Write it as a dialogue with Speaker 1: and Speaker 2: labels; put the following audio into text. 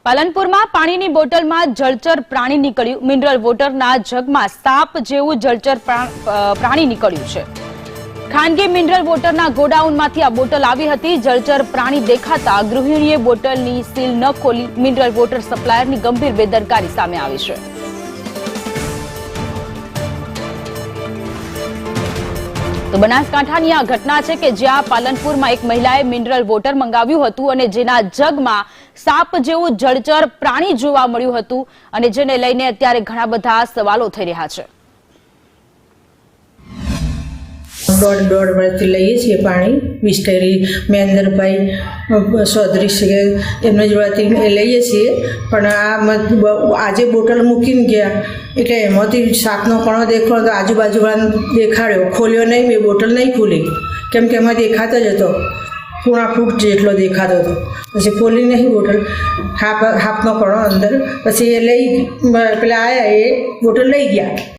Speaker 1: પાલનપુરમાં પાણીની બોટલમાં જળચર પ્રાણી નીકળ્યું। મિનરલ વોટરના જગમાં સાપ જેવું જળચર પ્રાણી નીકળ્યું છે। ખાનગી મિનરલ વોટરના ગોડાઉનમાંથી આ બોટલ આવી હતી। જળચર પ્રાણી દેખાતા ગૃહિણીએ બોટલની સીલ ન ખોલી મિનરલ વોટર સપ્લાયરની ગંભીર બેદરકારી સામે આવી છે। તો બનાસકાંઠાની આ ઘટના છે કે જ્યાં પાલનપુરમાં એક મહિલાએ મિનરલ વોટર મંગાવ્યું હતું અને જેના જગમાં સાપ જેવું જળચર પ્રાણી જોવા મળ્યું હતું અને જેને લઈને અત્યારે ઘણા બધા સવાલો થઈ રહ્યા છે।
Speaker 2: દોઢ વર્ષથી લઈએ છીએ પાણી વિસ્ટેરી મહેન્દ્રભાઈ ચૌધરી છે એમના જોડેથી લઈએ છીએ, પણ આજે બોટલ મૂકીને ગયા એટલે એમાંથી સાપનો કણો દેખાડો તો આજુબાજુવાળાને દેખાડ્યો, ખોલ્યો નહીં, બે બોટલ નહીં ખુલી કેમ કે એમાં દેખાતો જ હતો, પૂણા ફૂટ જેટલો દેખાતો હતો। પછી ખોલી નહીં બોટલ, હાફનો કણો અંદર, પછી એ લઈ પેલા આવ્યા એ બોટલ લઈ ગયા।